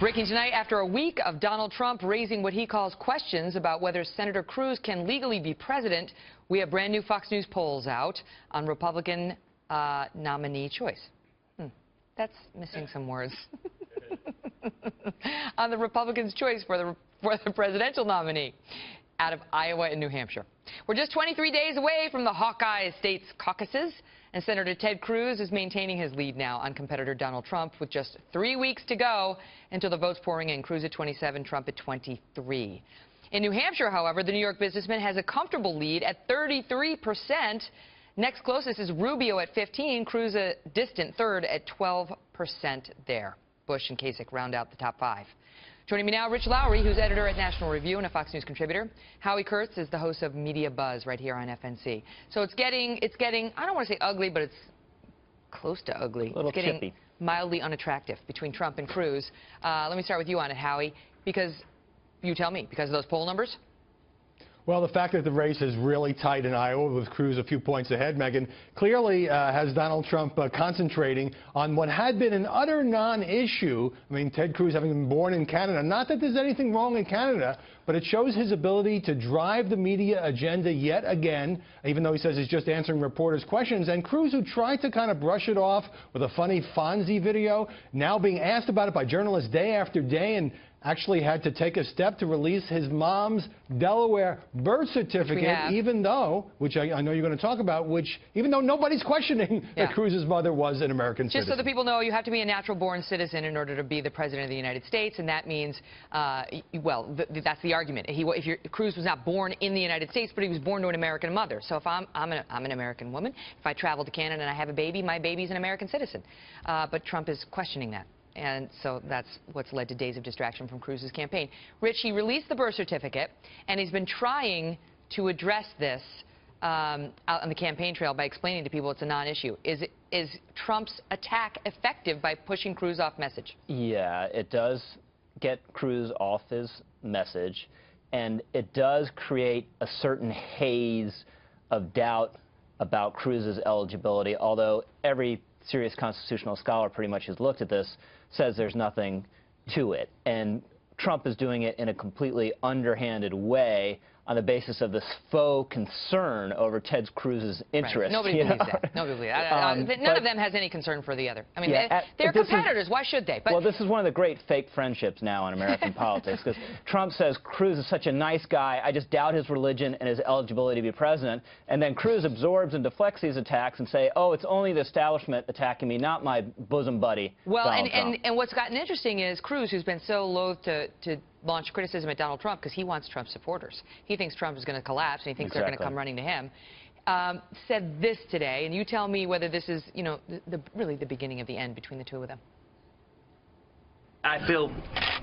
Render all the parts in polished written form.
Breaking tonight, after a week of Donald Trump raising what he calls questions about whether Senator Cruz can legally be president, we have brand new Fox News polls out on Republican nominee choice. That's missing some words. On the Republicans' choice for the presidential nominee out of Iowa and New Hampshire. We're just 23 days away from the Hawkeye States caucuses, and Senator Ted Cruz is maintaining his lead now on competitor Donald Trump with just 3 weeks to go until the votes pouring in. Cruz at 27, Trump at 23. In New Hampshire, however, the New York businessman has a comfortable lead at 33%. Next closest is Rubio at 15, Cruz a distant third at 12% there. Bush and Kasich round out the top 5. Joining me now, Rich Lowry, who's editor at National Review and a Fox News contributor. Howie Kurtz is the host of Media Buzz right here on FNC. So it's getting, I don't want to say ugly, but it's close to ugly. A little chippy. Mildly unattractive between Trump and Cruz. Let me start with you on it, Howie, because you tell me, because of those poll numbers? Well, the fact that the race is really tight in Iowa with Cruz a few points ahead, Megan, clearly has Donald Trump concentrating on what had been an utter non-issue. I mean, Ted Cruz having been born in Canada. Not that there's anything wrong in Canada, but it shows his ability to drive the media agenda yet again, even though he says he's just answering reporters' questions. And Cruz, who tried to kind of brush it off with a funny Fonzie video, now being asked about it by journalists day after day, and actually had to take a step to release his mom's Delaware birth certificate, even though, which I know you're going to talk about, even though nobody's questioning that Cruz's mother was an American citizen. Just so the people know, you have to be a natural-born citizen in order to be the president of the United States, and that means, well, that's the argument. Cruz was not born in the United States, but he was born to an American mother. So if I'm an American woman, if I travel to Canada and I have a baby, my baby's an American citizen. But Trump is questioning that. And so that's what's led to days of distraction from Cruz's campaign. Rich, he released the birth certificate, and he's been trying to address this out on the campaign trail by explaining to people it's a non-issue. Is Trump's attack effective by pushing Cruz off message? Yeah, it does get Cruz off his message, and it does create a certain haze of doubt about Cruz's eligibility, although every serious constitutional scholar pretty much has looked at this, says there's nothing to it. And Trump is doing it in a completely underhanded way on the basis of this faux concern over Ted Cruz's interest. Right. Nobody believes that. Nobody believes that. None of them has any concern for the other. I mean, they're competitors. Why should they? Well, this is one of the great fake friendships now in American politics, because Trump says Cruz is such a nice guy, I just doubt his religion and his eligibility to be president. And then Cruz absorbs and deflects these attacks and say, oh, it's only the establishment attacking me, not my bosom buddy. Well, and what's gotten interesting is Cruz, who's been so loath to launch criticism at Donald Trump because he wants Trump supporters. He thinks Trump is going to collapse, and he thinks they're going to come running to him. Said this today, and you tell me whether this is, you know, really the beginning of the end between the two of them. I feel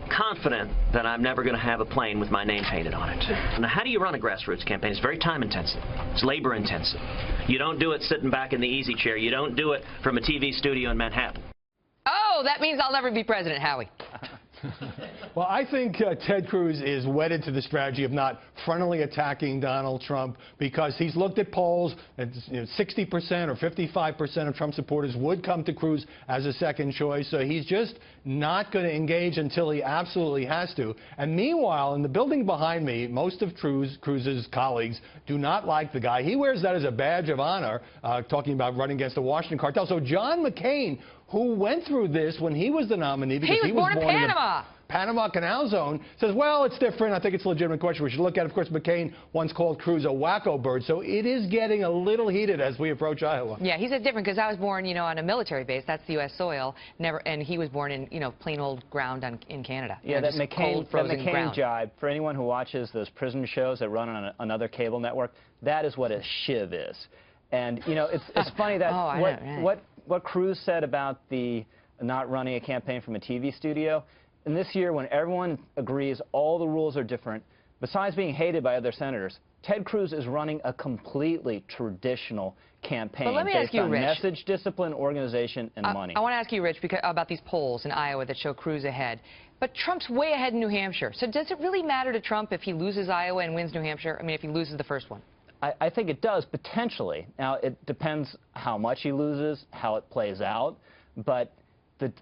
confident that I'm never going to have a plane with my name painted on it. Now, how do you run a grassroots campaign? It's very time-intensive. It's labor-intensive. You don't do it sitting back in the easy chair. You don't do it from a TV studio in Manhattan. Oh, that means I'll never be president, Howie. Well, I think Ted Cruz is wedded to the strategy of not frontally attacking Donald Trump because he's looked at polls and 60% or 55% of Trump supporters would come to Cruz as a second choice. So he's just not going to engage until he absolutely has to. And meanwhile, in the building behind me, most of Cruz's colleagues do not like the guy. He wears that as a badge of honor, talking about running against the Washington cartel. So John McCain, who went through this when he was the nominee because he was born in Panama. Panama Canal Zone, says, well, it's different. I think it's a legitimate question. We should look at it. Of course, McCain once called Cruz a wacko bird. So it is getting a little heated as we approach Iowa. Yeah, he said different because I was born, you know, on a military base. That's the U.S. soil. And he was born in, you know, plain old ground in Canada. Yeah, that McCain ground. jibe, for anyone who watches those prison shows that run on another cable network, that is what a shiv is. And, you know, it's funny that what Cruz said about the not running a campaign from a TV studio, and this year when everyone agrees all the rules are different, besides being hated by other senators, Ted Cruz is running a completely traditional campaign based on message, discipline, organization, and money. I want to ask you, Rich, about these polls in Iowa that show Cruz ahead. But Trump's way ahead in New Hampshire. So does it really matter to Trump if he loses Iowa and wins New Hampshire? I mean, if he loses the first one? I think it does, potentially. Now, it depends how much he loses, how it plays out. But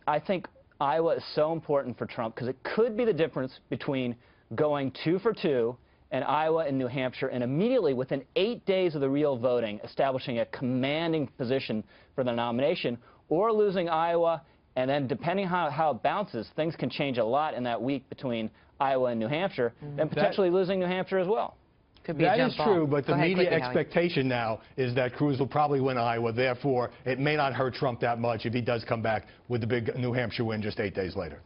I think Iowa is so important for Trump because it could be the difference between going 2 for 2 in Iowa and New Hampshire and immediately within 8 days of the real voting establishing a commanding position for the nomination, or losing Iowa and then depending how it bounces, things can change a lot in that week between Iowa and New Hampshire, and potentially losing New Hampshire as well. Could be that a is jump true, ball. but the media expectation now is that Cruz will probably win Iowa. Therefore, it may not hurt Trump that much if he does come back with the big New Hampshire win just 8 days later.